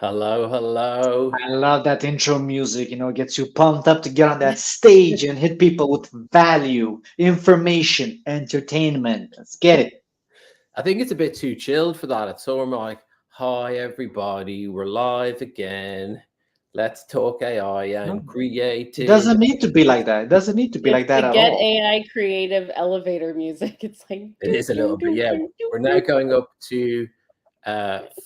Hello, hello. I love that intro music, gets you pumped up to get on that stage and hit people with value, information, entertainment. Let's get it. I think it's a bit too chilled for that. It's sort of like, hi everybody, we're live again. Let's talk AI No, and it creative. doesn't need to be like that. It doesn't need to be It's like that the at Get all. AI creative elevator music. It's like It is a little bit, yeah. We're now going up to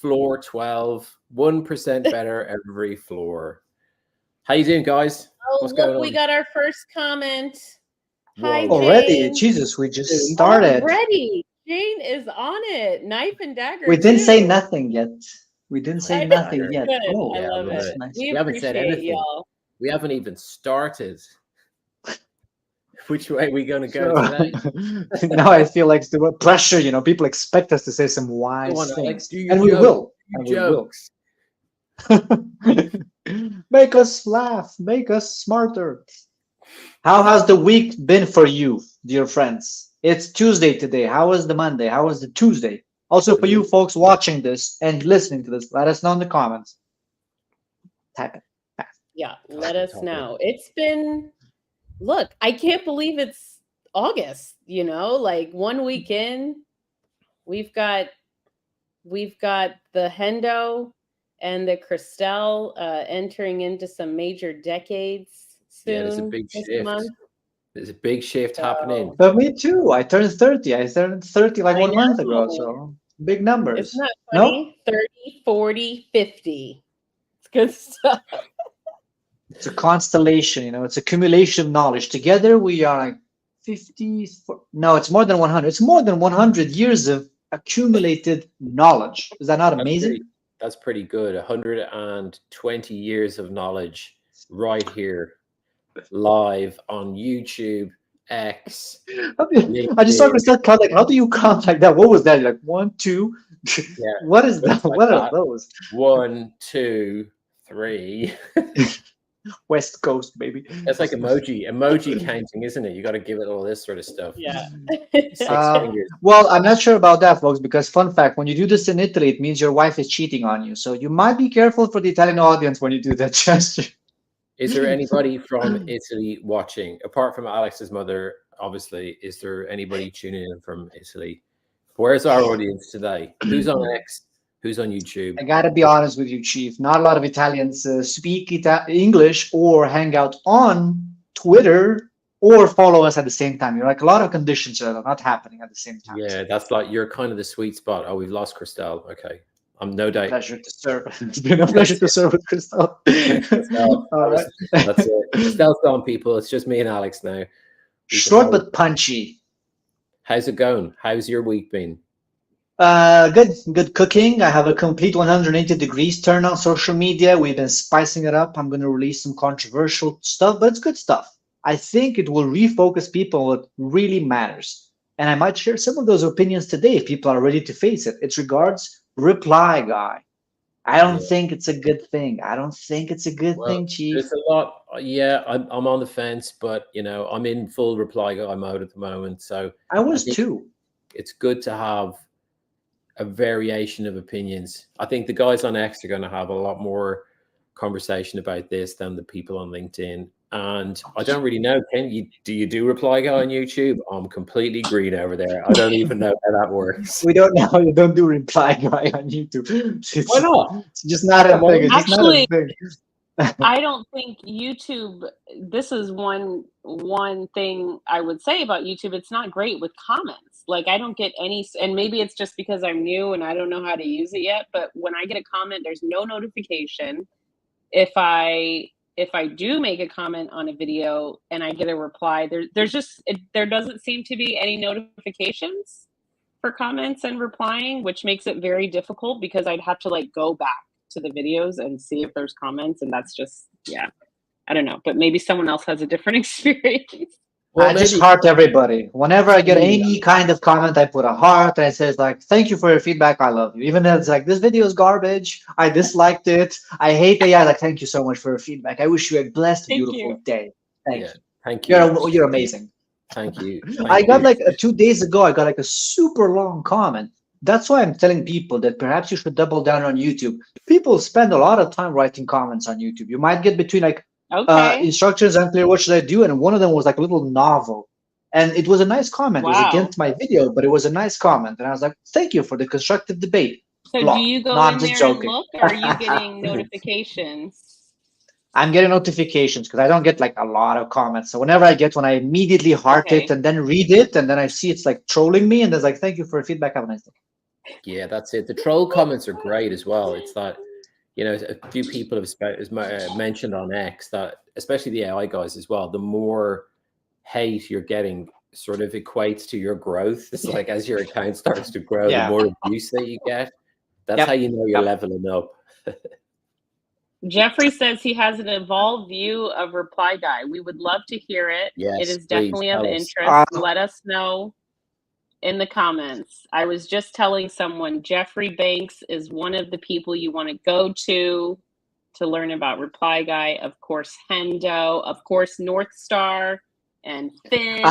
floor 12, 1% better every floor. How you doing, guys? Oh, What's going look, we on? got our first comment. Hi, Whoa. Already, Jane. Jesus, we just Dude, started. Already. Jane is on it. Knife and We dagger, didn't say too. nothing yet. We didn't Knife say I and know. nothing dagger. It's yet. good. Oh, I Yeah, I love love it. that's it. nice. We We haven't said appreciate anything. y'all. We haven't even started. Which way are we going to go So today? now I feel like the pressure, people expect us to say some Go on, wise Alex. things. Do your And we joke. will. Do And your we will. jokes. Make us laugh, make us smarter. How has the week been for you, dear friends? It's Tuesday today. How was the Monday? How was the Tuesday? Also, for you folks watching this and listening to this, let us know in the comments. Type it fast. Yeah, let Talking, us talking. know. It's been, look, I can't believe it's August, like 1 week in, we've got we've got the Hendo and the Christelle entering into some major decades Yeah, there's a soon big this shift. month. There's a big shift happening. So But me too. I turned 30. I turned 30 like I 1 month ago. know. So big Isn't numbers. that No? funny? 30, 40, 50. It's good stuff. It's a constellation, it's accumulation of knowledge. Together we are like 50. No, it's more than 100. It's more than 100 years of accumulated knowledge. Is that not That's amazing? pretty. That's pretty good. 120 years of knowledge right here, live on YouTube, X, I just saw LinkedIn. Christelle count, like, how do you count like that? What was that? You're like, one, two. Yeah, What is that? just like What are that. those? 1, 2, 3. West Coast, baby. It's like emoji counting, isn't it? You got to give it all this sort of stuff. Yeah. 6 Uh, fingers. well, I'm not sure about that, folks, because fun fact, when you do this in Italy, it means your wife is cheating on you. So you might be careful for the Italian audience when you do that gesture. Is there anybody from Italy watching, apart from Alex's mother? Obviously, is there anybody tuning in from Italy? Where's our audience today? Who's on X? Who's on YouTube? I gotta be honest with you, Chief. Not a lot of Italians speak English or hang out on Twitter or follow us at the same time. You're like a lot of conditions are not happening at the same time. Yeah, So that's like you're kind of the sweet spot. Oh, we've lost Christelle. Okay, I'm no doubt. pleasure to serve. It's been a pleasure to serve with Crystal. Christelle, All right. that's it. Christelle's gone, people. It's just me and Alex now. We can Short hold. but punchy. How's it going? How's your week been? Good cooking. I have a complete 180 degrees turn on social media. We've been spicing it up. I'm going to release some controversial stuff, but it's good stuff. I think it will refocus people on what really matters. And I might share some of those opinions today if people are ready to face it. It's regards Reply Guy. I don't Yeah. think it's a good thing. I don't think it's a good Well, thing, Chief. there's a lot. Yeah, I'm on the fence, but I'm in full reply guy mode at the moment. So I I was think too. it's good to have a variation of opinions. I think the guys on X are going to have a lot more conversation about this than the people on LinkedIn. And I don't really know. Do you do reply guy on YouTube? I'm completely green over there. I don't even know how that works. We don't know. You don't do Reply Guy on YouTube. Why not? It's just not a Come thing. on. It's just not a Actually, thing. I don't think YouTube, this is one thing I would say about YouTube. It's not great with comments. Like I don't get any, and maybe it's just because I'm new and I don't know how to use it yet, but when I get a comment, there's no notification. If I do make a comment on a video and I get a reply, there doesn't seem to be any notifications for comments and replying, which makes it very difficult because I'd have to like go back to the videos and see if there's comments, and that's just, yeah, I don't know, but maybe someone else has a different experience. Well, I just maybe. heart everybody. Whenever I get Yeah. any kind of comment, I put a heart and it says like, "Thank you for your feedback. I love you." Even though it's like this video is garbage, I disliked it. I hate AI. Like, thank you so much for your feedback. I wish you a blessed, Thank beautiful you. day. Thank Yeah. you. Thank you. You're amazing. Thank you. I Thank got you. like 2 days ago. I got like a super long comment. That's why I'm telling people that perhaps you should double down on YouTube. People spend a lot of time writing comments on YouTube. You might get between like Okay. instructions unclear, what should I do? And one of them was like a little novel. And it was a nice comment. It was Wow. against my video, but it was a nice comment. And I was like, thank you for the constructive debate. So do Block. you go No, I'm in just there and joking. look, or are you getting notifications? I'm getting notifications because I don't get like a lot of comments. So whenever I get one, I immediately heart Okay. it and then read it. And then I see it's like trolling me. And there's like, thank you for your feedback. Have a nice day. Yeah, that's it. The troll comments are great as well. It's that, you know, a few people have mentioned on X that, especially the AI guys as well, the more hate you're getting sort of equates to your growth. It's like as your account starts to grow, Yeah. the more abuse that you get. That's Yep. how you know you're Yep. leveling up. Jeffrey says he has an evolved view of Reply Guy. We would love to hear it. Yes, it is please, definitely of tell us. interest. Let us know in the comments. I was just telling someone Jeffrey Banks is one of the people you want to go to learn about Reply Guy. Of course, Hendo. Of course, North Star and Finn.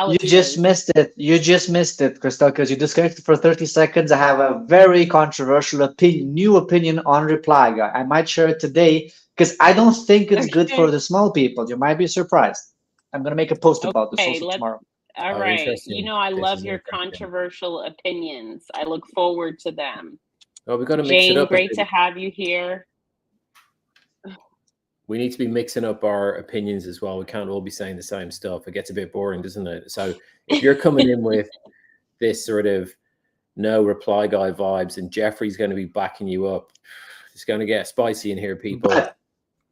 You just missed it. You just missed it, Crystal, because you disconnected for 30 seconds. I have a very controversial new opinion on Reply Guy. I might share it today because I don't think it's good for the small people. You might be surprised. I'm going to make a post about this also tomorrow. All right. Interesting. You know, I This love is your interesting. controversial opinions. I look forward to them. Well, we've got to mix Jane, it up. great to have you here. We need to be mixing up our opinions as well. We can't all be saying the same stuff. It gets a bit boring, doesn't it? So if you're coming in with this sort of no Reply Guy vibes and Jeffrey's going to be backing you up, it's going to get spicy in here, people. But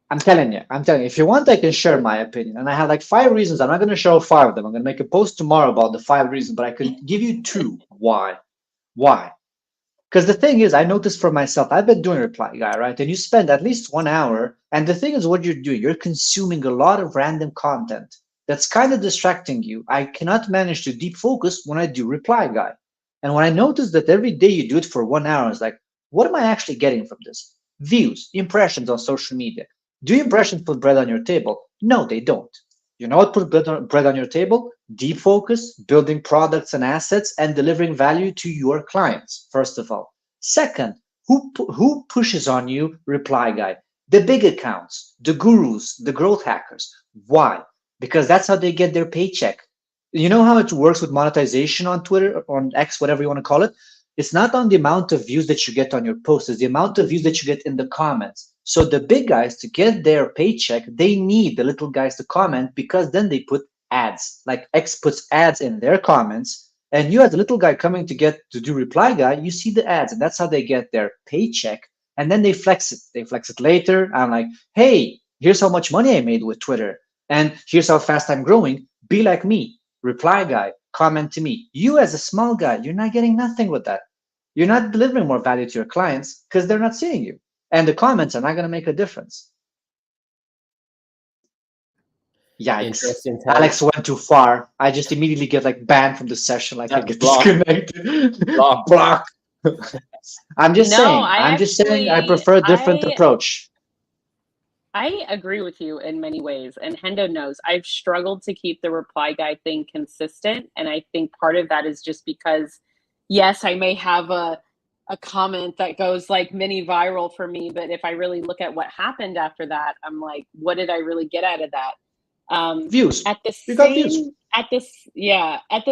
I'm telling you, if you want, I can share my opinion. And I have like 5 reasons. I'm not going to show 5 of them. I'm going to make a post tomorrow about the 5 reasons, but I could give you 2. Why? Because the thing is, I noticed for myself, I've been doing Reply Guy, right? And you spend at least 1 hour. And the thing is, what you're doing, you're consuming a lot of random content that's kind of distracting you. I cannot manage to deep focus when I do Reply Guy. And when I noticed that every day you do it for 1 hour, it's like, what am I actually getting from this? Views, impressions on social media. Do impressions put bread on your table? No, they don't. You know what put bread on your table? Deep focus, building products and assets, and delivering value to your clients, first of all. Second, who pushes on you Reply Guy? The big accounts, the gurus, the growth hackers. Why? Because that's how they get their paycheck. You know how it works with monetization on Twitter, on X, whatever you want to call it? It's not on the amount of views that you get on your post, it's the amount of views that you get in the comments. So the big guys, to get their paycheck, they need the little guys to comment, because then they put ads. Like X puts ads in their comments, and you as a little guy coming to do Reply Guy, you see the ads, and that's how they get their paycheck. And then they flex it. They flex it later. I'm like, hey, here's how much money I made with Twitter, and here's how fast I'm growing. Be like me. Reply Guy, comment to me. You as a small guy, you're not getting nothing with that. You're not delivering more value to your clients because they're not seeing you. And the comments are not going to make a difference. Yikes. Interesting. Alex went too far. I just immediately get like banned from the session. Like I get disconnected. Block. I'm just saying I prefer a different approach. I agree with you in many ways, and Hendo knows I've struggled to keep the Reply Guy thing consistent, and I think part of that is just because, yes, I may have a comment that goes like mini viral for me, but if I really look at what happened after that, I'm like, what did I really get out of that? Views. At the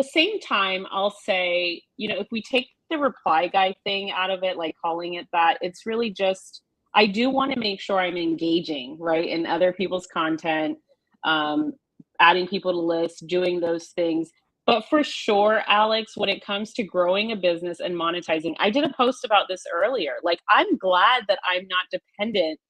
same time, I'll say, you know, if we take the Reply Guy thing out of it, like calling it that, it's really just, I do want to make sure I'm engaging, right, in other people's content, adding people to lists, doing those things. But for sure, Alex, when it comes to growing a business and monetizing, I did a post about this earlier. Like, I'm glad that I'm not dependent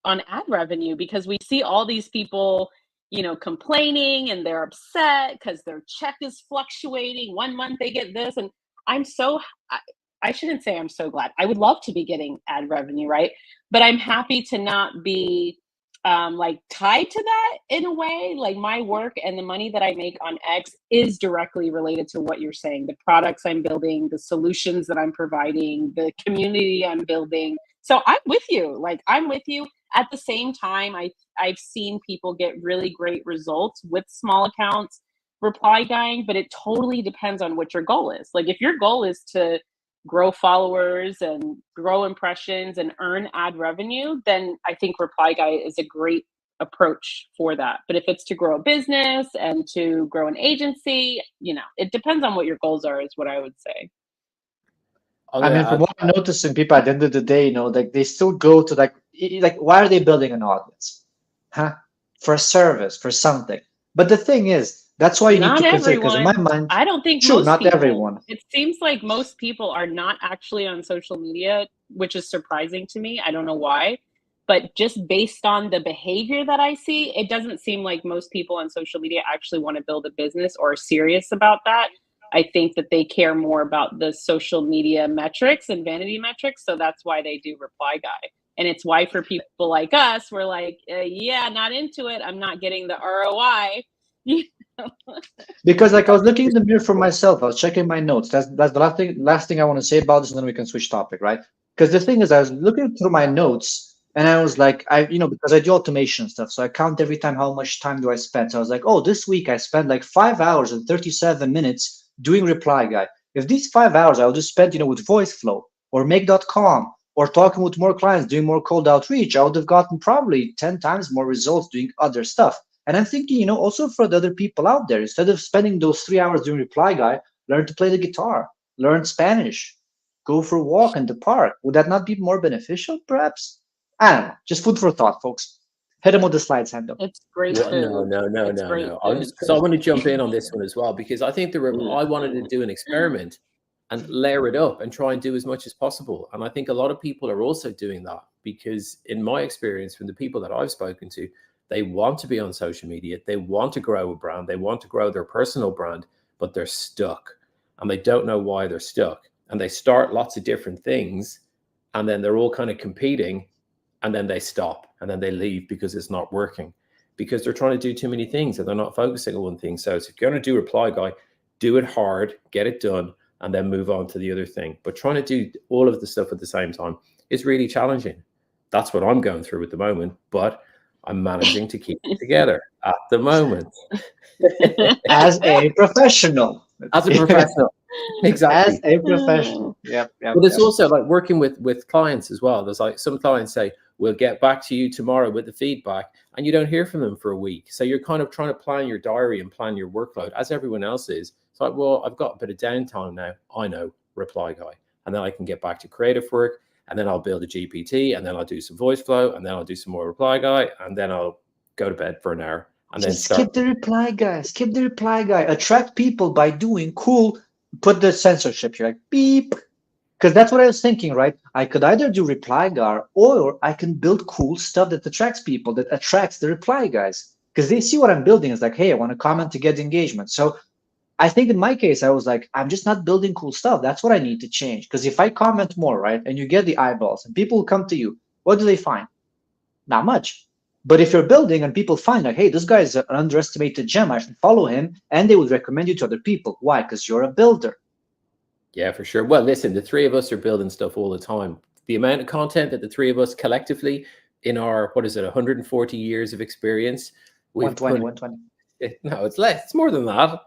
on ad revenue, because we see all these people, you know, complaining and they're upset because their check is fluctuating. 1 month they get this. And I shouldn't say I'm so glad. I would love to be getting ad revenue, right? But I'm happy to not be like tied to that in a way. Like, my work and the money that I make on X is directly related to what you're saying, the products I'm building, the solutions that I'm providing, the community I'm building. So I'm with you. Like, I'm with you. At the same time, I've seen people get really great results with small accounts Reply Guying, but it totally depends on what your goal is. Like, if your goal is to grow followers and grow impressions and earn ad revenue, then I think Reply Guy is a great approach for that. But if it's to grow a business and to grow an agency, it depends on what your goals are, is what I would say. I mean, from what I'm noticing, people at the end of the day, like they still go to like why are they building an audience? For a service, for something. But the thing is, that's why you need to consider, because in my mind, I don't think true, most not people, everyone. It seems like most people are not actually on social media, which is surprising to me. I don't know why, but just based on the behavior that I see, it doesn't seem like most people on social media actually want to build a business or are serious about that. I think that they care more about the social media metrics and vanity metrics, so that's why they do Reply Guy. And it's why for people like us, we're like, yeah, not into it. I'm not getting the ROI. Because like I was looking in the mirror for myself, I was checking my notes. That's the last thing I want to say about this, and then we can switch topic, right? Because the thing is, I was looking through my notes, and I was like, because I do automation stuff, so I count every time how much time do I spend. So I was like, oh, this week I spent like 5 hours and 37 minutes doing Reply Guy. If these 5 hours I would just spend, with VoiceFlow or Make.com or talking with more clients, doing more cold outreach, I would have gotten probably 10 times more results doing other stuff. And I'm thinking, also for the other people out there, instead of spending those 3 hours doing Reply Guy, learn to play the guitar, learn Spanish, go for a walk in the park. Would that not be more beneficial, perhaps? I don't know. Just food for thought, folks. Hit them with the slides, Hendo. It's great food. No. I want to jump in on this one as well, because I think I wanted to do an experiment and layer it up and try and do as much as possible. And I think a lot of people are also doing that, because in my experience, from the people that I've spoken to, they want to be on social media. They want to grow a brand. They want to grow their personal brand, but they're stuck and they don't know why they're stuck. And they start lots of different things, and then they're all kind of competing, and then they stop and then they leave because it's not working, because they're trying to do too many things and they're not focusing on one thing. So if you're going to do Reply Guy, do it hard, get it done, and then move on to the other thing. But trying to do all of the stuff at the same time is really challenging. That's what I'm going through at the moment, but I'm managing to keep it together at the moment. As a professional. Exactly. As a professional. Yeah. But it's also like working with clients as well. There's like some clients say, we'll get back to you tomorrow with the feedback, and you don't hear from them for a week. So you're kind of trying to plan your diary and plan your workload as everyone else is. It's like, well, I've got a bit of downtime now. I know, Reply Guy. And then I can get back to creative work, and then I'll build a GPT, and then I'll do some VoiceFlow, and then I'll do some more Reply Guy, and then I'll go to bed for an hour. And then skip the Reply Guy. Skip the Reply Guy. Attract people by doing cool. Put the censorship here, like beep. Because that's what I was thinking, right? I could either do Reply Guy, or I can build cool stuff that attracts people, that attracts the Reply Guys. Because they see what I'm building. It's like, hey, I want to comment to get engagement. So I think in my case, I was like, I'm just not building cool stuff. That's what I need to change. Because if I comment more, right, and you get the eyeballs and people come to you, what do they find? Not much. But if you're building and people find like, hey, this guy is an underestimated gem, I should follow him, and they would recommend you to other people. Why? Because you're a builder. Yeah, for sure. Well, listen, the three of us are building stuff all the time. The amount of content that the three of us collectively in our, 140 years of experience. 120. No, it's less. It's more than that.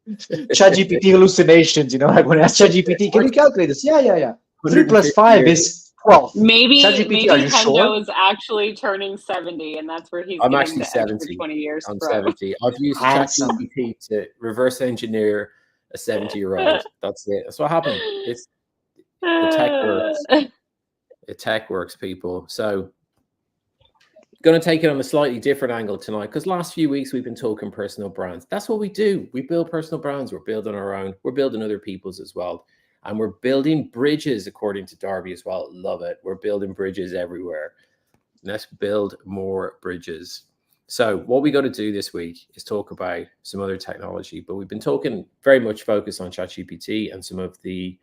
ChatGPT hallucinations, like when I ask ChatGPT, can you calculate this? Yeah. 3 plus 5 is 12. Maybe Hendo sure? is actually turning 70, and that's where he's. I'm actually 70. 20 years. I'm 70. I've used ChatGPT to reverse engineer a 70-year-old. That's it. That's what happened. It's the tech works. The tech works, people. So, going to take it on a slightly different angle tonight, because last few weeks we've been talking personal brands. That's what we do. We build personal brands. We're building our own. We're building other people's as well. And we're building bridges, according to Darby as well. Love it. We're building bridges everywhere. Let's build more bridges. So what we got to do this week is talk about some other technology, but we've been talking very much focused on ChatGPT and some of the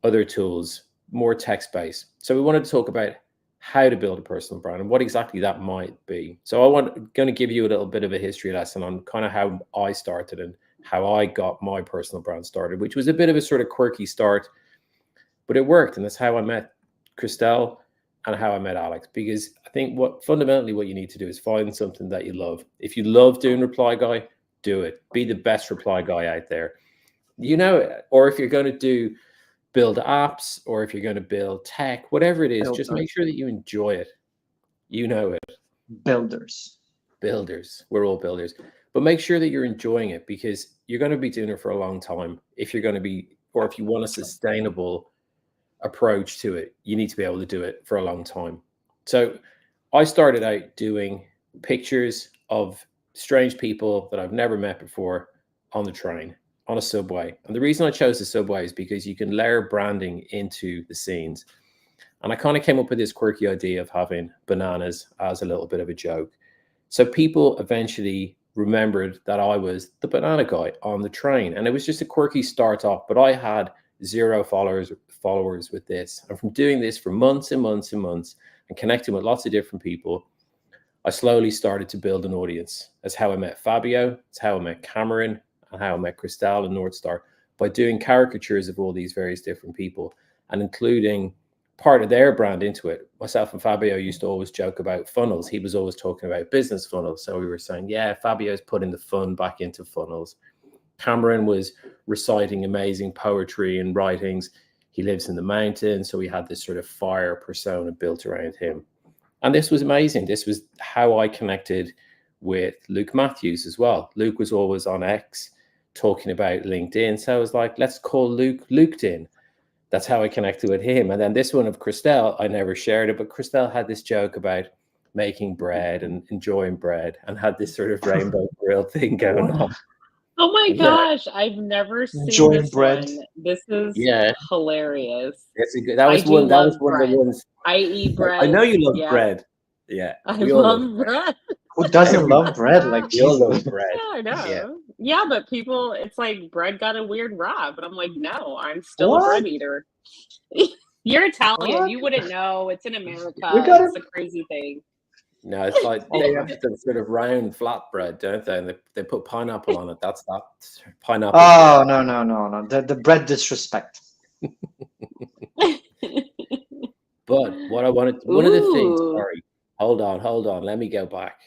other tools, more text-based. So we wanted to talk about how to build a personal brand and what exactly that might be. So going to give you a little bit of a history lesson on kind of how I started and how I got my personal brand started, which was a bit of a sort of quirky start, but it worked. And that's how I met Christelle and how I met Alex, because I think fundamentally what you need to do is find something that you love. If you love doing Reply Guy, do it. Be the best Reply Guy out there. Or if you're going to do build apps or if you're going to build tech, whatever it is, just make sure that you enjoy it. You know it. Builders. We're all builders. But make sure that you're enjoying it, because you're going to be doing it for a long time. If you're going to be, or if you want a sustainable approach to it, you need to be able to do it for a long time. So I started out doing pictures of strange people that I've never met before on the train, on a subway. And the reason I chose the subway is because you can layer branding into the scenes. And I kind of came up with this quirky idea of having bananas as a little bit of a joke. So people eventually remembered that I was the banana guy on the train. And it was just a quirky start off, but I had 0 followers with this. And from doing this for months and months and months and connecting with lots of different people, I slowly started to build an audience. That's how I met Fabio. That's how I met Cameron, and how I met Christelle and Northstar, by doing caricatures of all these various different people and including part of their brand into it. Myself and Fabio used to always joke about funnels. He was always talking about business funnels. So we were saying, yeah, Fabio's putting the fun back into funnels. Cameron was reciting amazing poetry and writings. He lives in the mountains. So we had this sort of fire persona built around him. And this was amazing. This was how I connected with Luke Matthews as well. Luke was always on X talking about LinkedIn. So I was like, let's call Luke LukedIn. That's how I connected with him. And then this one of Christelle, I never shared it, but Christelle had this joke about making bread and enjoying bread and had this sort of rainbow grill thing going on. Oh my gosh, I've never seen Enjoying this bread. one. This is hilarious. That's a good, that was one of the ones. I eat bread. I know you love bread. Yeah. I love bread. Who doesn't love bread? Like, we all Jesus. love bread. Yeah, I know. Yeah. Yeah, but people, it's like bread got a weird rap. But I'm like, no, I'm still What? a bread eater. You're Italian. What? You wouldn't know. It's in America. gotta- It's a crazy thing. No, it's like they have the sort of round flatbread, don't they? And they put pineapple on it. That's that pineapple. Oh, no. The bread disrespect. But what I wanted, one of the things, Ooh. sorry, hold on, let me go back.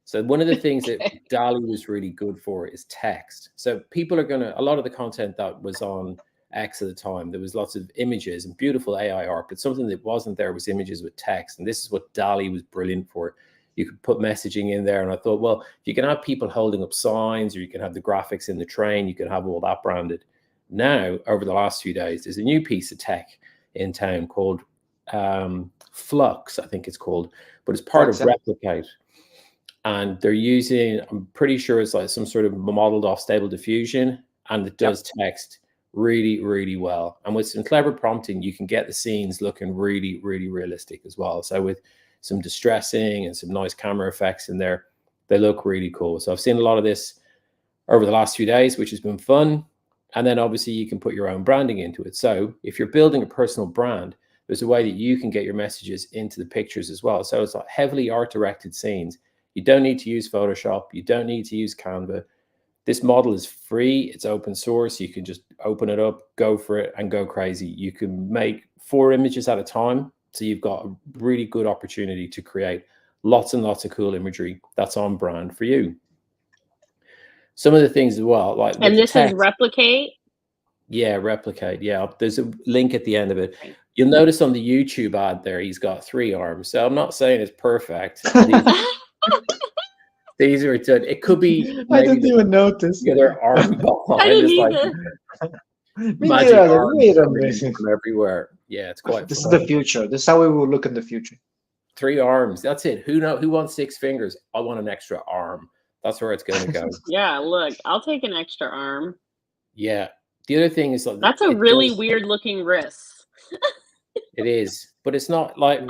So one of the things that DALL-E was really good for is text. So people are a lot of the content that was on X at the time, there was lots of images and beautiful AI art, but something that wasn't there was images with text. And this is what DALL-E was brilliant for. You could put messaging in there. And I thought, well, if you can have people holding up signs, or you can have the graphics in the train, you can have all that branded. Now, over the last few days, there's a new piece of tech in town called Flux, I think it's called, but it's part of Replicate. And they're using, I'm pretty sure it's like some sort of modeled off Stable Diffusion, and it does text really, really well. And with some clever prompting, you can get the scenes looking really, really realistic as well. So with some distressing and some nice camera effects in there, they look really cool. So I've seen a lot of this over the last few days, which has been fun. And then obviously you can put your own branding into it. So if you're building a personal brand, there's a way that you can get your messages into the pictures as well. So it's like heavily art-directed scenes. You don't need to use Photoshop. You don't need to use Canva. This model is free. It's open source. You can just open it up, go for it, and go crazy. You can make 4 images at a time. So you've got a really good opportunity to create lots and lots of cool imagery that's on brand for you. Some of the things as well, like, and this is Replicate. Yeah, Replicate. Yeah, there's a link at the end of it. You'll notice on the YouTube ad there, he's got 3 arms. So I'm not saying it's perfect. These are done. It could be. I didn't even notice. The other arm behind. I didn't either. Magic arms from everywhere. Yeah, it's quite. This is the future. This is how we will look in the future. 3 arms. That's it. Who wants 6 fingers? I want an extra arm. That's where it's going to go. Yeah, look, I'll take an extra arm. Yeah. The other thing is, like, that's a really weird looking wrist. It is, but it's not like,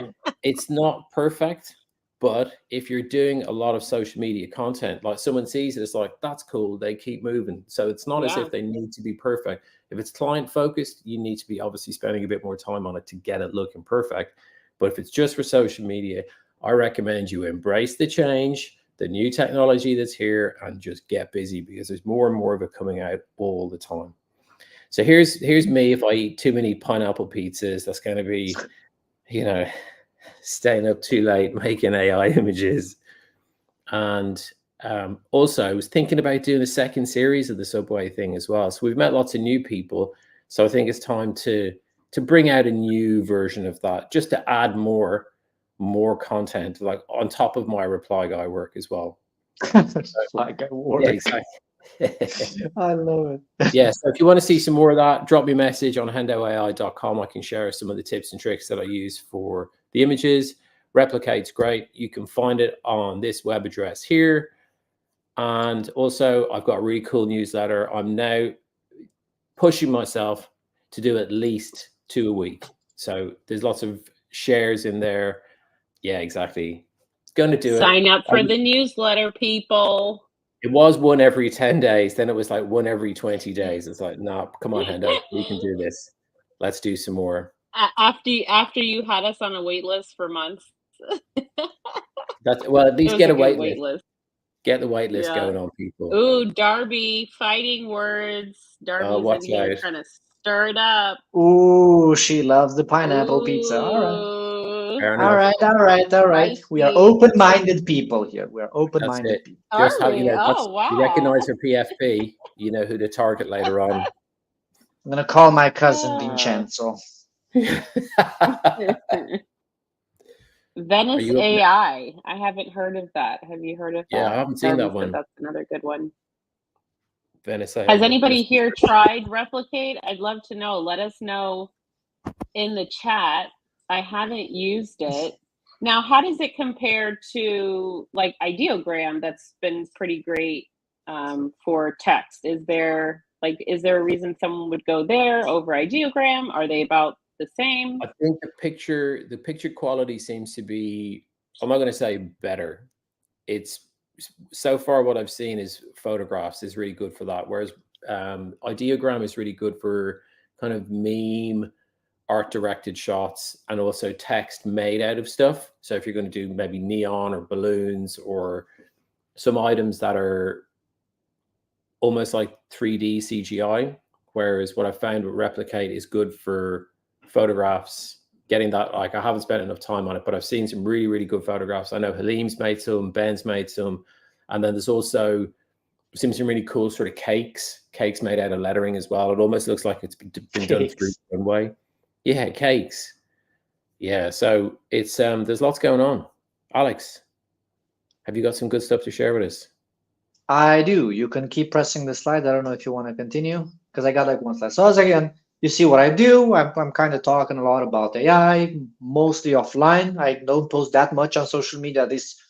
it's not perfect. But if you're doing a lot of social media content, like someone sees it, it's like, that's cool. They keep moving. So it's not as if they need to be perfect. If it's client focused, you need to be obviously spending a bit more time on it to get it looking perfect. But if it's just for social media, I recommend you embrace the change, the new technology that's here, and just get busy, because there's more and more of it coming out all the time. So here's me if I eat too many pineapple pizzas. That's going to be, staying up too late making AI images. And also I was thinking about doing a second series of the Subway thing as well. So we've met lots of new people. So I think it's time to bring out a new version of that, just to add more content, like on top of my reply guy work as well. Like I work. Yeah, exactly. I love it. Yeah, so if you want to see some more of that, drop me a message on hendoai.com. I can share some of the tips and tricks that I use for the images. Replicate's great. You can find it on this web address here. And also, I've got a really cool newsletter. I'm now pushing myself to do at least 2 a week. So there's lots of shares in there. Yeah, exactly. Going to do it. Sign up for the newsletter, people. It was 1 every 10 days. Then it was like 1 every 20 days. It's like, no, come on, Hendo, we can do this. Let's do some more. After you had us on a wait list for months. That's, well, at least get a wait list. Get the wait list Yeah. going on, people. Ooh, Darby, fighting words. Darby's in here trying to stir it up. Ooh, she loves the pineapple pizza. All right. Fair enough. All right. We are open-minded people here. We are open-minded people. Just how, you wow. recognize her PFP, you know who to target later on. I'm gonna call my cousin Vincenzo. Venice AI. I haven't heard of that. Have you heard of that? Yeah, I haven't seen that one. That's another good one. Venice AI. Has anybody here tried Replicate? I'd love to know. Let us know in the chat. I haven't used it. Now, how does it compare to like Ideogram? That's been pretty great for text. Is there a reason someone would go there over Ideogram? Are they about the same? I think the picture quality seems to be, I'm not going to say better. It's so far what I've seen is photographs is really good for that. Whereas Ideogram is really good for kind of meme art directed shots and also text made out of stuff. So if you're going to do maybe neon or balloons or some items that are almost like 3D CGI, whereas what I found with Replicate is good for photographs, getting that, like I haven't spent enough time on it, but I've seen some really, really good photographs. I know Halim's made some, Ben's made some, and then there's also seems some really cool sort of cakes made out of lettering as well. It almost looks like it's been done through one way. Yeah, cakes. Yeah, so it's there's lots going on. Alex, have you got some good stuff to share with us? I do. You can keep pressing the slide. I don't know if you want to continue because I got like one slide. So as again, you see what I do. I'm kind of talking a lot about AI, mostly offline. I don't post that much on social media, at least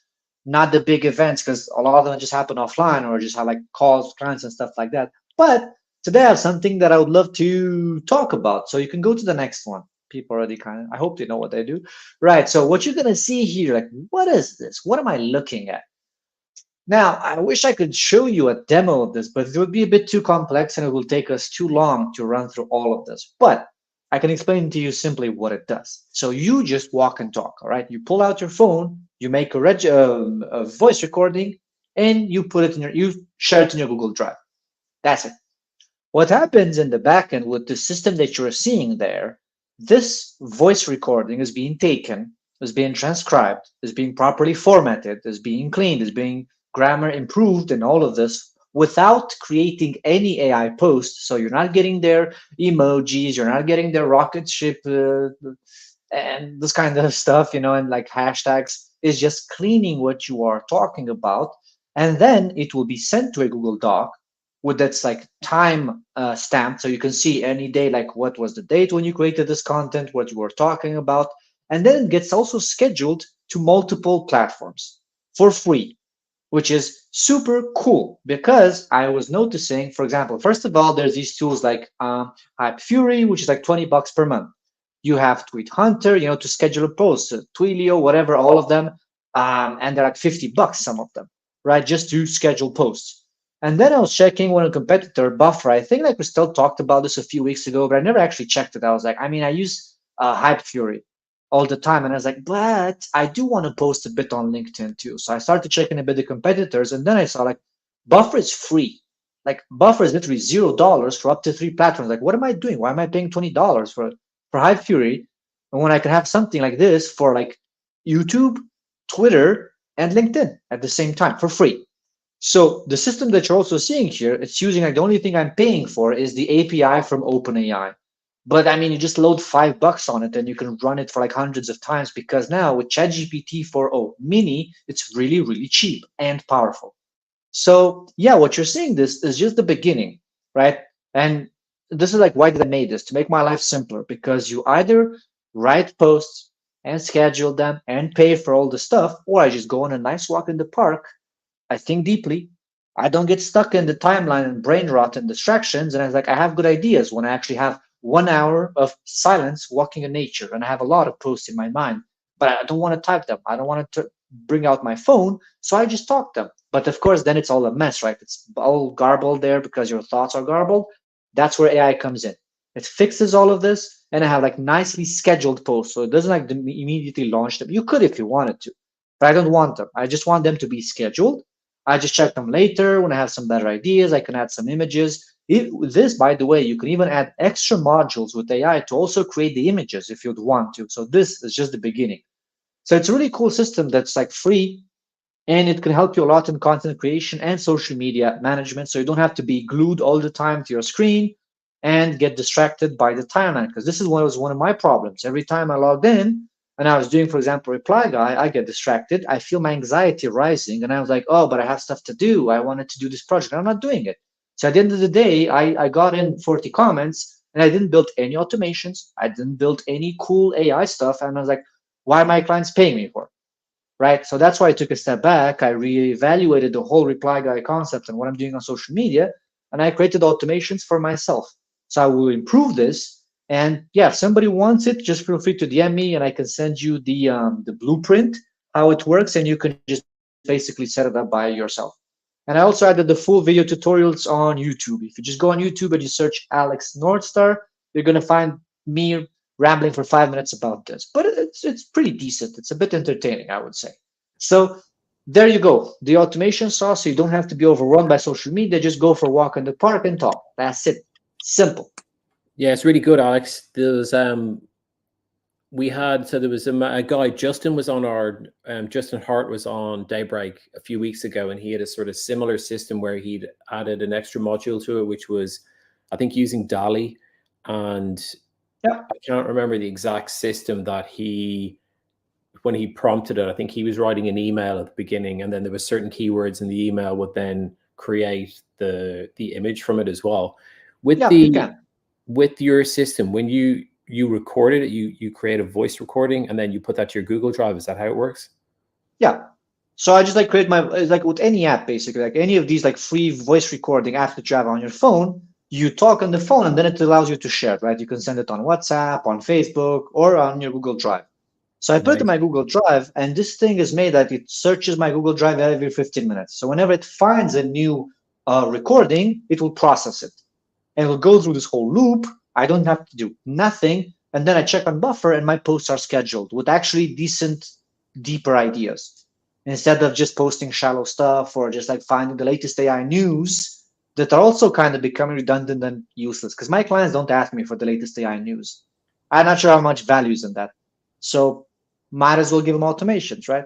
not the big events, because a lot of them just happen offline or just have like calls, clients and stuff like that. But today I have something that I would love to talk about. So you can go to the next one. People already I hope they know what they do. Right, so what you're gonna see here, like, what is this? What am I looking at? Now, I wish I could show you a demo of this, but it would be a bit too complex and it will take us too long to run through all of this. But I can explain to you simply what it does. So you just walk and talk, all right? You pull out your phone, you make a voice recording, and you put it in you share it in your Google Drive. That's it. What happens in the backend with the system that you're seeing there, this voice recording is being taken, is being transcribed, is being properly formatted, is being cleaned, is being grammar improved, and all of this without creating any AI post. So you're not getting their emojis, you're not getting their rocket ship and this kind of stuff, you know, and like hashtags. Is just cleaning what you are talking about, and then it will be sent to a Google Doc with that's like time stamped, so you can see any day, like what was the date when you created this content, what you were talking about, and then it gets also scheduled to multiple platforms for free, which is super cool because I was noticing, for example, first of all, there's these tools like Hype Fury, which is like $20 per month. You have Tweet Hunter, you know, to schedule a post, Twilio, whatever, all of them, and they're like $50, some of them, right, just to schedule posts. And then I was checking one competitor, Buffer. I think like we still talked about this a few weeks ago, but I never actually checked it. I was like, I mean, I use Hype Fury all the time, and I was like, but I do want to post a bit on LinkedIn too. So I started checking a bit the competitors, and then I saw like Buffer is free. Like Buffer is literally $0 for up to 3 platforms. Like, what am I doing? Why am I paying $20 for Hype Fury, and when I can have something like this for like YouTube, Twitter, and LinkedIn at the same time for free? So the system that you're also seeing here, it's using like the only thing I'm paying for is the API from OpenAI. But I mean, you just load $5 on it and you can run it for like hundreds of times, because now with ChatGPT 4o mini, it's really, really cheap and powerful. So yeah, what you're seeing this is just the beginning, right? And this is like, why did I make this? To make my life simpler, because you either write posts and schedule them and pay for all the stuff, or I just go on a nice walk in the park. I think deeply. I don't get stuck in the timeline and brain rot and distractions. And I was like, I have good ideas when I actually have 1 hour of silence walking in nature. And I have a lot of posts in my mind, but I don't want to type them. I don't want to bring out my phone. So I just talk them. But of course, then it's all a mess, right? It's all garbled there because your thoughts are garbled. That's where AI comes in. It fixes all of this. And I have like nicely scheduled posts. So it doesn't like immediately launch them. You could if you wanted to, but I don't want them. I just want them to be scheduled. I just check them later when I have some better ideas. I can add some images. This, by the way, you can even add extra modules with AI to also create the images if you'd want to. So this is just the beginning. So it's a really cool system that's like free, and it can help you a lot in content creation and social media management. So you don't have to be glued all the time to your screen and get distracted by the timeline, because this is what was one of my problems. Every time I logged in, and I was doing, for example, Reply Guy, I get distracted. I feel my anxiety rising. And I was like, oh, but I have stuff to do. I wanted to do this project. I'm not doing it. So at the end of the day, I got in 40 comments and I didn't build any automations. I didn't build any cool AI stuff. And I was like, why are my clients paying me for? Right? So that's why I took a step back. I reevaluated the whole Reply Guy concept and what I'm doing on social media. And I created automations for myself. So I will improve this. And yeah, if somebody wants it, just feel free to DM me and I can send you the blueprint, how it works, and you can just basically set it up by yourself. And I also added the full video tutorials on YouTube. If you just go on YouTube and you search Alex Northstar, you're going to find me rambling for 5 minutes about this. But it's pretty decent. It's a bit entertaining, I would say. So there you go. The automation sauce, so you don't have to be overrun by social media. Just go for a walk in the park and talk. That's it. Simple. Yeah, it's really good, Alex. There's we had, so there was a guy, Justin was on our Justin Hart was on Daybreak a few weeks ago, and he had a sort of similar system where he'd added an extra module to it, which was, I think, using DALL-E. And yeah, I can't remember the exact system that when he prompted it, I think he was writing an email at the beginning, and then there were certain keywords in the email would then create the image from it as well. With your system, when you recorded it, you create a voice recording and then you put that to your Google Drive. Is that how it works? Yeah. So I just like create it's like with any app, basically, like any of these like free voice recording apps that you have on your phone, you talk on the phone and then it allows you to share it, right? You can send it on WhatsApp, on Facebook, or on your Google Drive. So I put it in my Google Drive, and this thing is made that it searches my Google Drive every 15 minutes. So whenever it finds a new recording, it will process it. And we'll go through this whole loop. I don't have to do nothing. And then I check on Buffer and my posts are scheduled with actually decent, deeper ideas. Instead of just posting shallow stuff or just like finding the latest AI news that are also kind of becoming redundant and useless. Because my clients don't ask me for the latest AI news. I'm not sure how much value is in that. So might as well give them automations, right?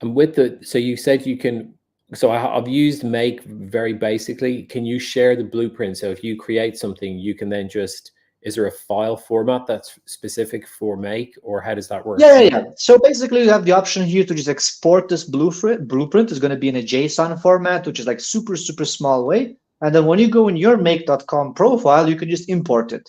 And so you said you can, so I've used Make very basically. Can you share the blueprint? So if you create something, you can then just, is there a file format that's specific for Make, or how does that work? Yeah. So basically you have the option here to just export this blueprint. Blueprint is going to be in a JSON format, which is like super, super small way. And then when you go in your make.com profile, you can just import it.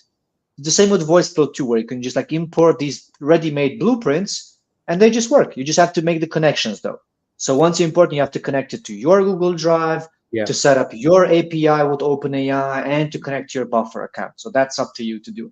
The same with VoiceFlow too, where you can just like import these ready-made blueprints and they just work. You just have to make the connections though. So once you import, you have to connect it to your Google Drive, to set up your API with OpenAI, and to connect to your Buffer account. So that's up to you to do.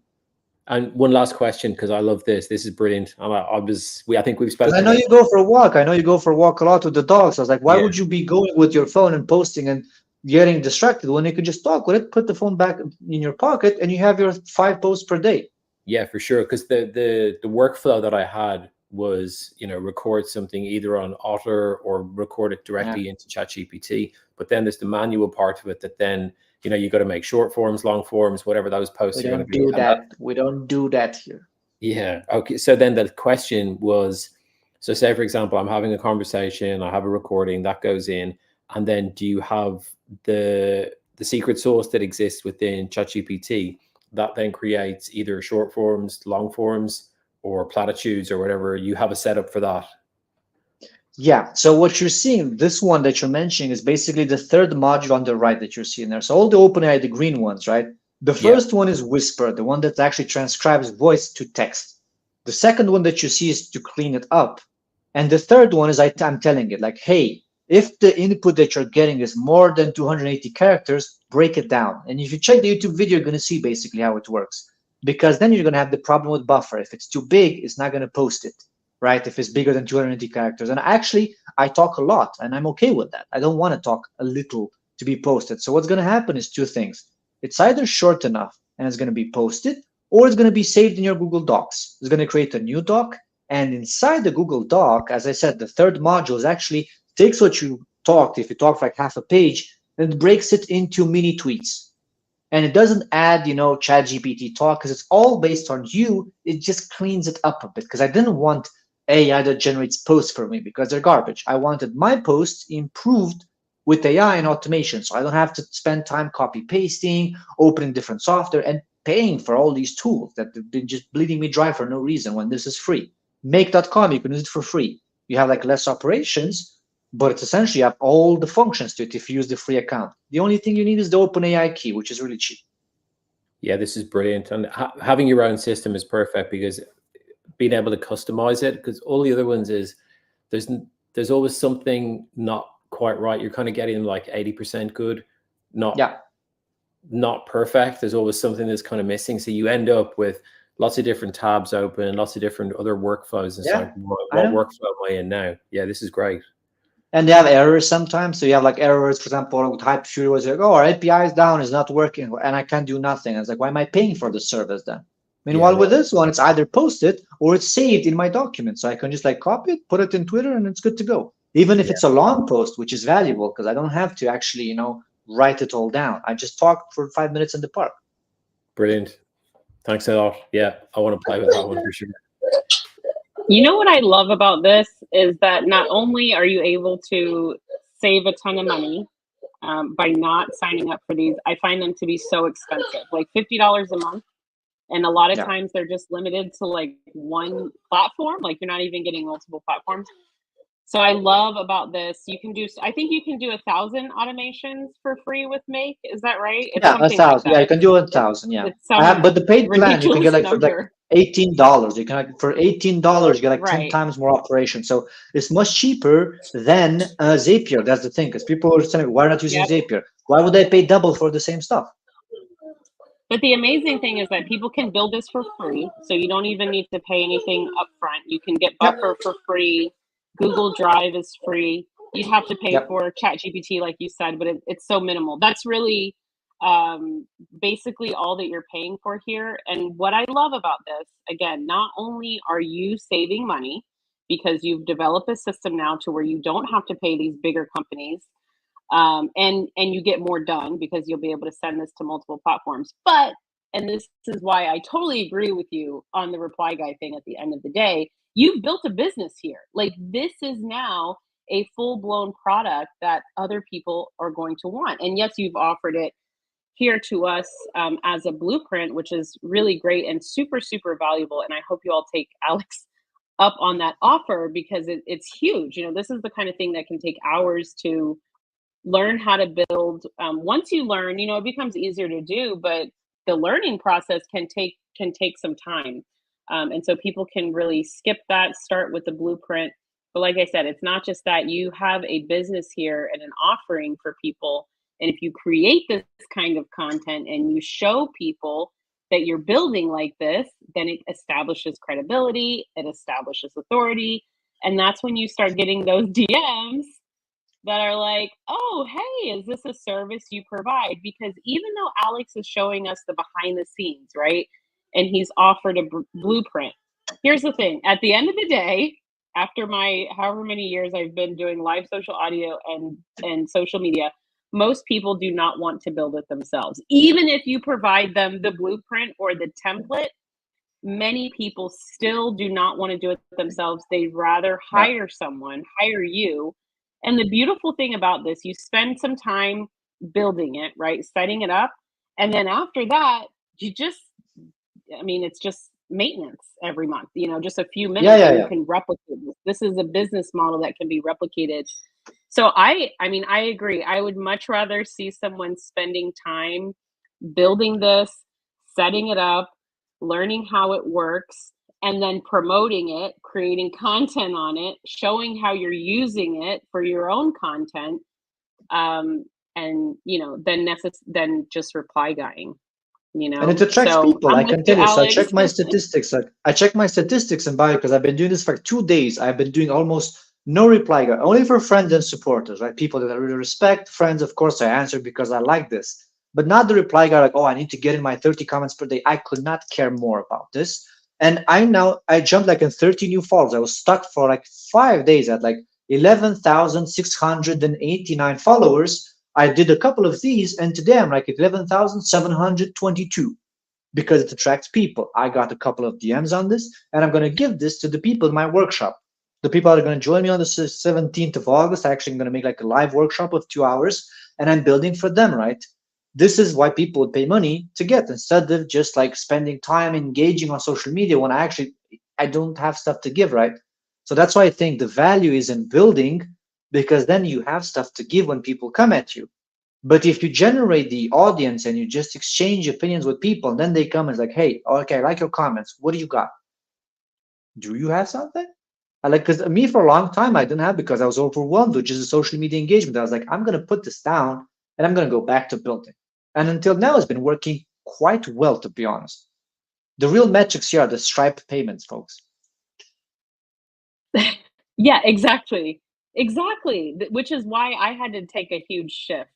And one last question, because I love this. This is brilliant. I think we've spoken. I know you go for a walk. I know you go for a walk a lot with the dogs. I was like, why would you be going with your phone and posting and getting distracted when you could just talk with it, put the phone back in your pocket, and you have your 5 posts per day? Yeah, for sure. Because the workflow that I had was, record something either on Otter or record it directly into ChatGPT. But then there's the manual part of it that then, you got to make short forms, long forms, whatever those posts are going to be. We don't do that here. Yeah. Okay. So then the question was, so say, for example, I'm having a conversation, I have a recording that goes in, and then do you have the secret sauce that exists within ChatGPT that then creates either short forms, long forms, or platitudes, or whatever? You have a setup for that. Yeah, so what you're seeing, this one that you're mentioning, is basically the third module on the right that you're seeing there. So all the OpenAI, the green ones, right? The first one is Whisper, the one that actually transcribes voice to text. The second one that you see is to clean it up. And the third one is I'm telling it, like, hey, if the input that you're getting is more than 280 characters, break it down. And if you check the YouTube video, you're going to see basically how it works. Because then you're going to have the problem with buffer. If it's too big, it's not going to post it, right? If it's bigger than 280 characters. And actually, I talk a lot, and I'm okay with that. I don't want to talk a little to be posted. So what's going to happen is two things. It's either short enough and it's going to be posted, or it's going to be saved in your Google Docs. It's going to create a new doc. And inside the Google Doc, as I said, the third module is actually takes what you talked, if you talk for like half a page, and breaks it into mini tweets. And it doesn't add, ChatGPT talk, because it's all based on you. It just cleans it up a bit, because I didn't want AI that generates posts for me because they're garbage. I wanted my posts improved with AI and automation, so I don't have to spend time copy pasting, opening different software, and paying for all these tools that have been just bleeding me dry for no reason when this is free. Make.com, you can use it for free. You have like less operations, but it's essentially you have all the functions to it if you use the free account. The only thing you need is the OpenAI key, which is really cheap. Yeah, this is brilliant. And having your own system is perfect, because being able to customize it, because all the other ones is there's always something not quite right. You're kind of getting like 80% good, not perfect. There's always something that's kind of missing. So you end up with lots of different tabs open, lots of different other workflows. And so what workflow am I in now? Yeah, this is great. And they have errors sometimes. So you have like errors, for example, with Hyperfury was like, oh, our API is down, it's not working, and I can't do nothing. I was like, why am I paying for the service then? Meanwhile, with this one, it's either posted or it's saved in my document. So I can just like copy it, put it in Twitter, and it's good to go. Even if it's a long post, which is valuable because I don't have to actually, write it all down. I just talk for 5 minutes in the park. Brilliant. Thanks a lot. Yeah, I want to play with that one for sure. You know what I love about this is that not only are you able to save a ton of money by not signing up for these, I find them to be so expensive, like $50 a month. And a lot of times they're just limited to like one platform, like you're not even getting multiple platforms. So I love about this, you can do, I think you can do 1,000 automations for free with Make. Is that right? It's 1,000. Yeah, you can do 1,000. Yeah. But the paid plan, you can get like for like $18. You can for $18, you get like 10 times more operation. So it's much cheaper than Zapier. That's the thing, because people are saying, why not using Zapier? Why would I pay double for the same stuff? But the amazing thing is that people can build this for free. So you don't even need to pay anything upfront. You can get Buffer for free. Google Drive is free. You'd have to pay for ChatGPT, like you said, but it's so minimal. That's really basically all that you're paying for here. And what I love about this, again, not only are you saving money because you've developed a system now to where you don't have to pay these bigger companies, and you get more done because you'll be able to send this to multiple platforms. But, and this is why I totally agree with you on the reply guy thing at the end of the day, you've built a business here. Like this is now a full-blown product that other people are going to want. And yes, you've offered it here to us as a blueprint, which is really great and super, super valuable. And I hope you all take Alex up on that offer because it's huge. This is the kind of thing that can take hours to learn how to build. Once you learn, it becomes easier to do, but the learning process can take some time. And so people can really skip that, start with the blueprint. But like I said, it's not just that. You have a business here and an offering for people. And if you create this kind of content and you show people that you're building like this, then it establishes credibility, it establishes authority. And that's when you start getting those DMs that are like, oh, hey, is this a service you provide? Because even though Alex is showing us the behind the scenes, right? And he's offered a blueprint. Here's the thing. At the end of the day, after my however many years I've been doing live social audio and social media, most people do not want to build it themselves. Even if you provide them the blueprint or the template, many people still do not want to do it themselves. They'd rather hire someone, hire you, And the beautiful thing about this, you spend some time building it, right? Setting it up. And then after that, you just, I mean, it's just maintenance every month, just a few Yeah, minutes yeah, and you yeah. can replicate this. This is a business model that can be replicated. So I mean, I agree. I would much rather see someone spending time building this, setting it up, learning how it works, and then promoting it, creating content on it, showing how you're using it for your own content, um, and then just reply guying. And it attracts So people, I'm I with can you, tell you. So I Alex. check my statistics. Like I check my statistics in bio because I've been doing this for like 2 days. I've been doing almost no reply guy, only for friends and supporters, right? People that I really respect. Friends, of course, I answer because I like this, but not the reply guy. Like, oh, I need to get in my 30 comments per day. I could not care more about this. And I jumped like in 30 new followers. I was stuck for like 5 days at like 11,689 followers. I did a couple of these, and today I'm like at 11,722 because it attracts people. I got a couple of DMs on this, and I'm going to give this to the people in my workshop. The people that are going to join me on the 17th of August, actually, I'm going to make like a live workshop of 2 hours, and I'm building for them, right? This is why people would pay money to get instead of just like spending time engaging on social media when I don't have stuff to give, right? So that's why I think the value is in building because then you have stuff to give when people come at you. But if you generate the audience and you just exchange opinions with people, and then they come and it's like, hey, okay, I like your comments. What do you got? Do you have something? I like because me for a long time I didn't have because I was overwhelmed with just the social media engagement. I was like, I'm gonna put this down and I'm gonna go back to building. And until now, it's been working quite well, to be honest. The real metrics here are the Stripe payments, folks. Yeah, exactly. Exactly. Which is why I had to take a huge shift,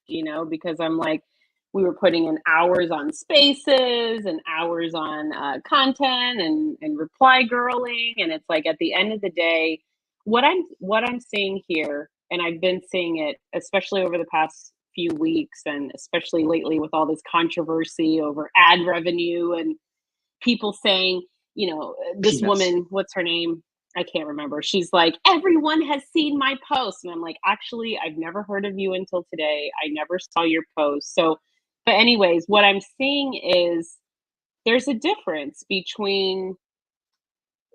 because I'm like, we were putting in hours on spaces and hours on content and reply girling. And it's like at the end of the day, what I'm seeing here, and I've been seeing it, especially over the past few weeks, and especially lately with all this controversy over ad revenue and people saying, this Peanuts. woman, what's her name? I can't remember. She's like, everyone has seen my post. And I'm like, actually, I've never heard of you until today. I never saw your post. So, but anyways, what I'm seeing is there's a difference between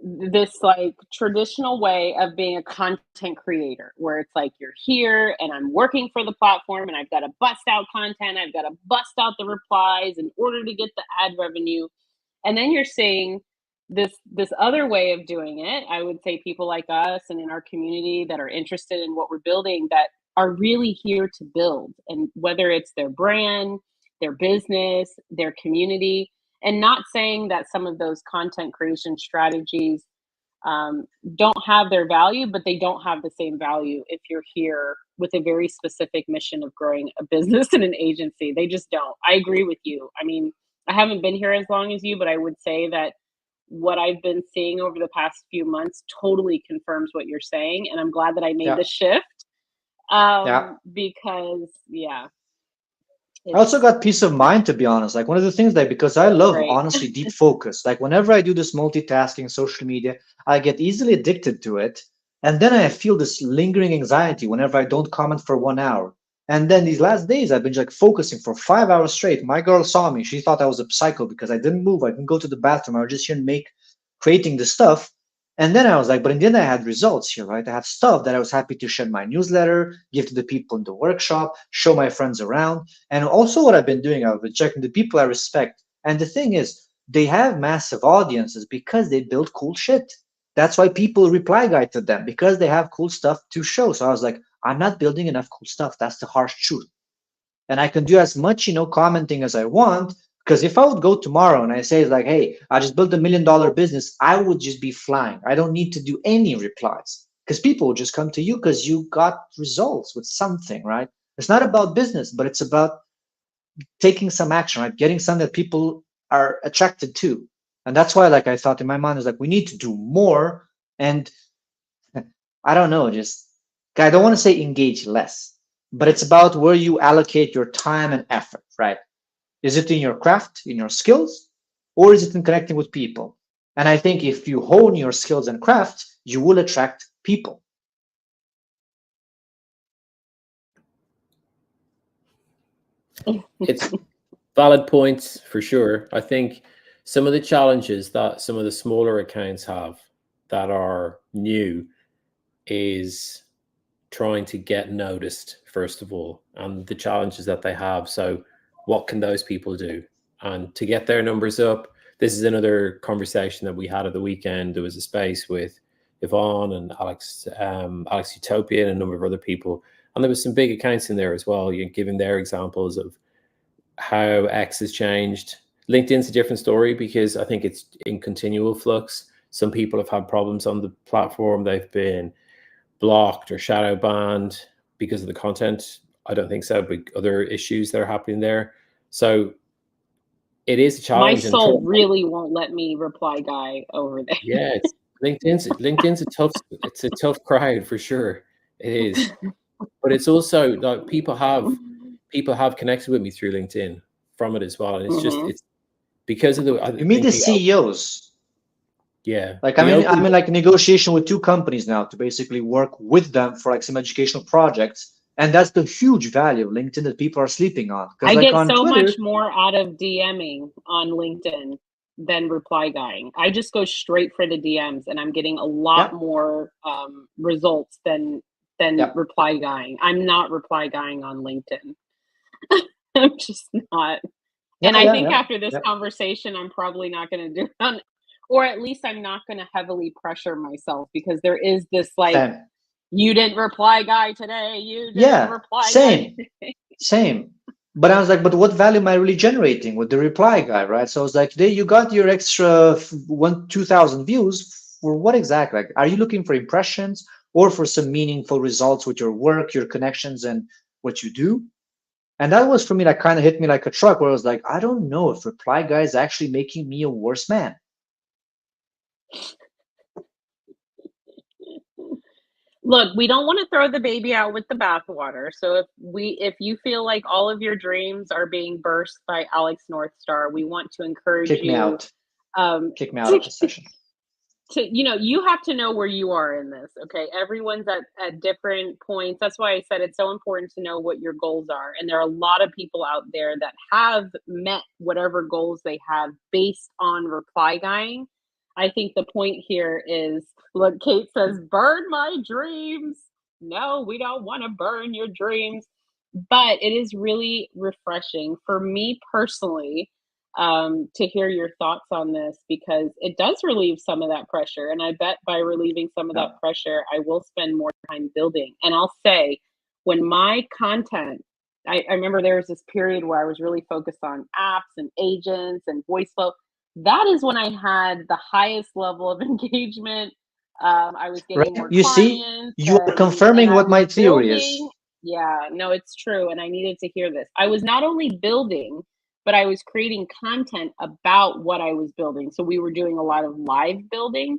this like traditional way of being a content creator where it's like you're here and I'm working for the platform and I've got to bust out content, I've got to bust out the replies in order to get the ad revenue. And then you're seeing this other way of doing it. I would say people like us and in our community that are interested in what we're building that are really here to build, and whether it's their brand, their business, their community. And not saying that some of those content creation strategies don't have their value, but they don't have the same value if you're here with a very specific mission of growing a business and an agency. They just don't. I agree with you. I mean, I haven't been here as long as you, but I would say that what I've been seeing over the past few months totally confirms what you're saying. And I'm glad that I made Yeah, the shift yeah. because, yeah, I also it's got peace of mind, to be honest. Like one of the things that because I love great. honestly deep focus. Like whenever I do this multitasking social media, I get easily addicted to it. And then I feel this lingering anxiety whenever I don't comment for 1 hour. And then these last days I've been like focusing for 5 hours straight. My girl saw me. She thought I was a psycho because I didn't move. I didn't go to the bathroom. I was just here and creating the stuff. And then I was like, but in the end, I had results here, right? I have stuff that I was happy to share in my newsletter, give to the people in the workshop, show my friends around. And also, what I've been doing, I've been checking the people I respect. And the thing is, they have massive audiences because they build cool shit. That's why people reply guide to them because they have cool stuff to show. So I was like, I'm not building enough cool stuff. That's the harsh truth. And I can do as much, commenting as I want. Because if I would go tomorrow and I say like, hey, I just built $1 million business, I would just be flying. I don't need to do any replies because people will just come to you because you got results with something, right? It's not about business, but it's about taking some action, right? Getting something that people are attracted to. And that's why, like, I thought in my mind is like, we need to do more. And I don't know, just I don't want to say engage less, but it's about where you allocate your time and effort, right? Is it in your craft, in your skills, or is it in connecting with people? And I think if you hone your skills and craft, you will attract people. it's valid points for sure. I think some of the challenges that some of the smaller accounts have that are new is trying to get noticed, first of all, and the challenges that they have. So what can those people do? And to get their numbers up, this is another conversation that we had at the weekend. There was a space with Yvonne and Alex Utopia and a number of other people. And there was some big accounts in there as well, giving their examples of how X has changed. LinkedIn's a different story because I think it's in continual flux. Some people have had problems on the platform. They've been blocked or shadow banned because of the content. I don't think so, but other issues that are happening there. So it is a challenge. My soul really won't let me reply guy over there. Yeah, LinkedIn's a tough crowd for sure. It is, but it's also like people have connected with me through LinkedIn from it as well, and it's just it's because of the. You meet the CEOs. Yeah, like I'm in like negotiation with 2 companies now to basically work with them for like some educational projects. And that's the huge value of LinkedIn that people are sleeping on. I like get on so Twitter, much more out of DMing on LinkedIn than reply guying. I just go straight for the DMs, and I'm getting a lot more results than reply guying. I'm not reply guying on LinkedIn. I'm just not. And I think after this conversation, I'm probably not going to do it on, or at least I'm not going to heavily pressure myself, because there is this like, you didn't reply guy today. You didn't reply same, guy today. Same. But I was like, but what value am I really generating with the reply guy, right? So I was like, today you got your extra 2,000 views for what exactly? Like, are you looking for impressions or for some meaningful results with your work, your connections, and what you do? And that was for me, like, kind of hit me like a truck, where I was like, I don't know if reply guy is actually making me a worse man. Look, we don't want to throw the baby out with the bathwater. So if you feel like all of your dreams are being burst by Alex Northstar, we want to encourage Kick you. Me out. Kick me out of the session. You have to know where you are in this. Okay, everyone's at different points. That's why I said it's so important to know what your goals are. And there are a lot of people out there that have met whatever goals they have based on reply guying. I think the point here is, look, Kate says, burn my dreams. No, we don't want to burn your dreams. But it is really refreshing for me personally to hear your thoughts on this, because it does relieve some of that pressure. And I bet by relieving some of that pressure, I will spend more time building. And I'll say, when my content, I remember there was this period where I was really focused on apps and agents and voice flow. That is when I had the highest level of engagement. I was getting more You clients. See, you are confirming what my theory is. Yeah, no, it's true. And I needed to hear this. I was not only building, but I was creating content about what I was building. So we were doing a lot of live building,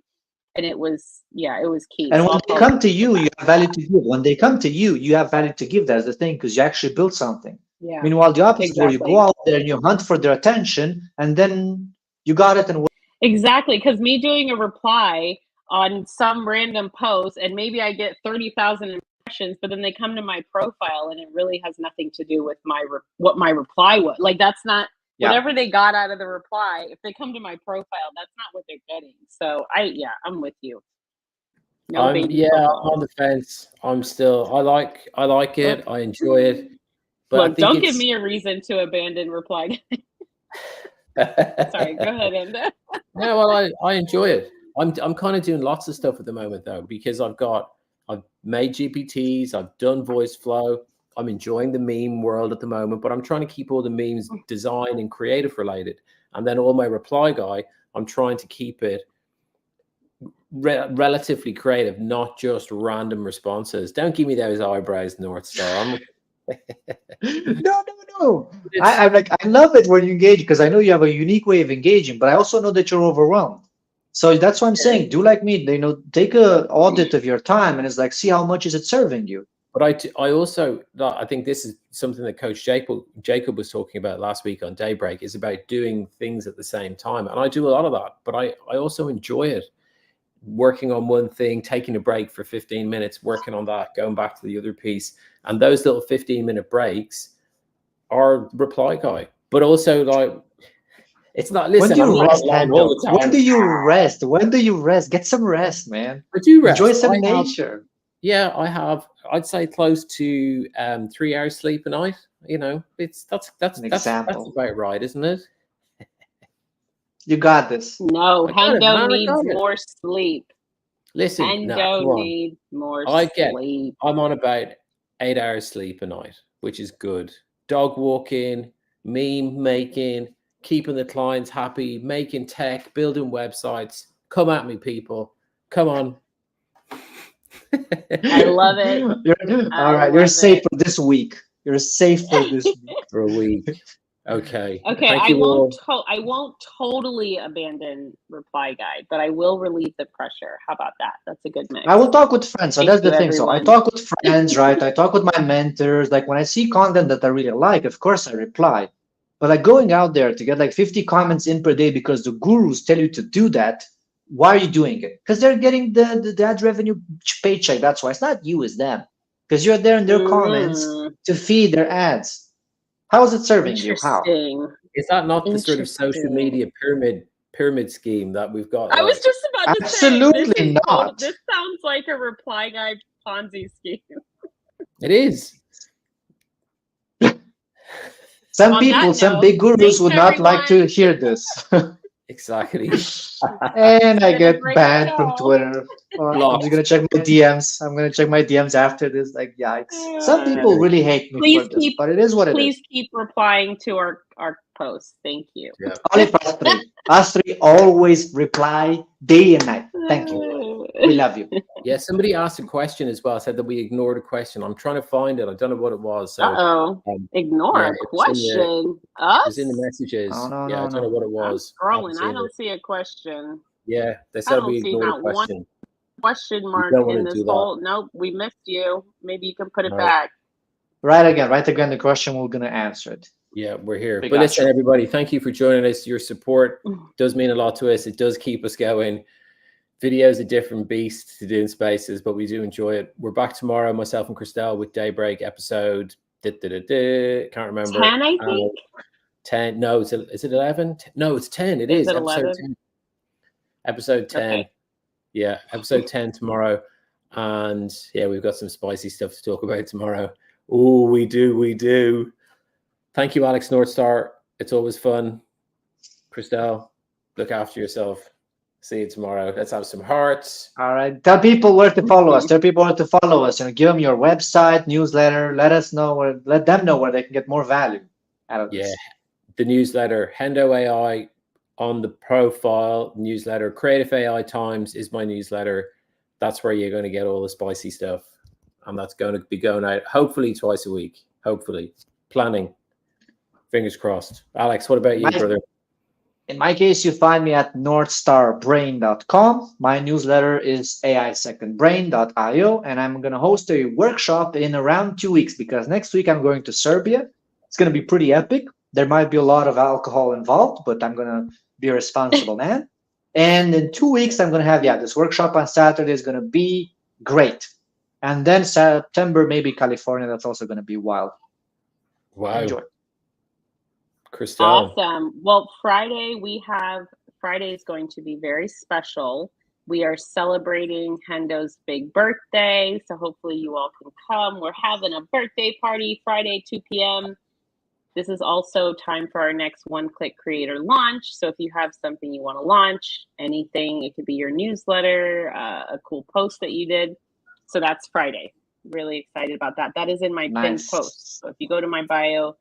and it was key. And when they come to you, you have value to give. When they come to you, you have value to give. That's the thing, because you actually built something. Yeah. Meanwhile, the opposite, where you go out there and you hunt for their attention, and then you got it. And exactly, because me doing a reply on some random post, and maybe I get 30,000 impressions, but then they come to my profile and it really has nothing to do with what my reply was. Like, that's not whatever they got out of the reply. If they come to my profile, that's not what they're getting. So I'm with you. I'm on the fence. I'm still, I like it. I enjoy it. But look, don't give me a reason to abandon reply. Sorry, go ahead, Enda. No, well, I enjoy it. I'm kind of doing lots of stuff at the moment though, because I've made GPTs, I've done voice flow. I'm enjoying the meme world at the moment, but I'm trying to keep all the memes design and creative related. And then all my reply guy, I'm trying to keep it relatively creative, not just random responses. Don't give me those eyebrows, Northstar. No. I'm like, I love it when you engage, because I know you have a unique way of engaging, but I also know that you're overwhelmed. So that's what I'm saying. Do like me, take a audit of your time, and it's like, see how much is it serving you. But I also think this is something that Coach Jacob was talking about last week on Daybreak, is about doing things at the same time. And I do a lot of that, but I also enjoy it. Working on one thing, taking a break for 15 minutes, working on that, going back to the other piece. And those little 15-minute breaks our reply guy. But also, like, it's not. When Listen, do I'm you not rest, online all the Hendo? time. When do you rest? When do you rest? Get some rest, man. I do rest. Enjoy some I have- nature. yeah, I have. I'd say close to 3 hours sleep a night. You know, that's example. about right, isn't it? You got this. No, I got it, man, Hendo I needs got it. more sleep. Listen, nah, Hendo come on. needs more I get- sleep. I'm on about 8 hours sleep a night, which is good. Dog walking, meme making, keeping the clients happy, making tech, building websites. Come at me, people. Come on. I love it. All right, you're safe for this week. You're safe for this week. For a week. Okay. Okay, Thank I you won't. all. I won't totally abandon reply guide, but I will relieve the pressure. How about that? That's a good mix. I will talk with friends. So Thank that's the you, thing. So I everyone. talk with friends, right? I talk with my mentors. Like when I see content that I really like, of course I reply. But like going out there to get like 50 comments in per day because the gurus tell you to do that, why are you doing it? Because they're getting the ad revenue paycheck. That's why it's not you, it's them. Because you're there in their comments to feed their ads. How is it serving you? How? Interesting. Is that not the sort of social media pyramid scheme that we've got? I was like- just about to Absolutely say, this is not. This sounds like a reply guide Ponzi scheme. It is. Some On people, that some note, big gurus thanks, would not like to everyone. hear this. Exactly. And I been a get great banned from show. Twitter. Or I'm Blocked. just gonna check my DMs. I'm gonna check my DMs after this. Like, yikes. Some people really hate me Please for this, keep- but it is what it is. Please keep replying to our posts. Thank you. Yeah. Only for us three. Us three always reply day and night. Thank you. We love you. Yeah, somebody asked a question as well. Said that we ignored a question. I'm trying to find it. I don't know what it was. So Uh-oh. Ignore yeah, a it was in the- question. Us? it was in the messages. Oh, no, yeah, no, I don't know what it was. I'm haven't scrolling. seen I don't it. see a question. Yeah, they I said don't we see ignored not a one question. question mark don't wanna in this do that. whole. Nope, we missed you. Maybe you can put it No. back. Write again the question. We're gonna answer it. Yeah, we're here. We But got listen, you. everybody, thank you for joining us. Your support does mean a lot to us. It does keep us going. Video's a different beast to do in spaces, but we do enjoy it. We're back tomorrow, myself and Christelle, with Daybreak episode. Can't remember. 10, I think. 10. No, is it 11? No, it's 10. It Is is. it Episode 11? 10. Episode 10. Okay. Yeah, episode 10 tomorrow. And yeah, we've got some spicy stuff to talk about tomorrow. Oh, we do. Thank you, Alex Northstar. It's always fun. Christelle, look after yourself. See you tomorrow. Let's have some hearts. All right. Tell people where to follow us. Tell people where to follow us. And give them your website, newsletter. Let them know where they can get more value out of this. Yeah, the newsletter, Hendo AI on the profile newsletter. Creative AI Times is my newsletter. That's where you're going to get all the spicy stuff. And that's going to be going out hopefully twice a week. Hopefully. Planning. Fingers crossed. Alex, what about you, brother? In my case, you find me at northstarbrain.com. My newsletter is aisecondbrain.io, and I'm going to host a workshop in around 2 weeks because next week I'm going to Serbia. It's going to be pretty epic. There might be a lot of alcohol involved, but I'm going to be a responsible man. And in 2 weeks, I'm going to have, this workshop on Saturday is going to be great. And then September, maybe California, that's also going to be wild. Wow. Enjoy. Christelle. Awesome. Well, Friday is going to be very special. We are celebrating Hendo's big birthday, so hopefully you all can come. We're having a birthday party Friday, 2 p.m. This is also time for our next one-click creator launch. So if you have something you want to launch, anything, it could be your newsletter, a cool post that you did. So that's Friday. Really excited about that. That is in my pinned post. So if you go to my bio,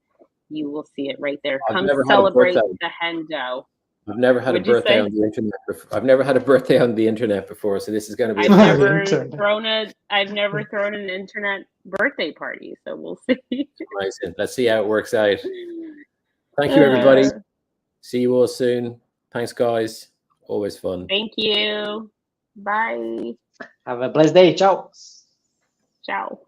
you will see it right there. Come celebrate the Hendo. I've never had a birthday on the internet. I've never had a birthday on the internet before, so this is going to be. I've never thrown an internet birthday party, so we'll see. Amazing. Let's see how it works out. Thank you, everybody. See you all soon. Thanks, guys. Always fun. Thank you. Bye. Have a blessed day. Ciao. Ciao.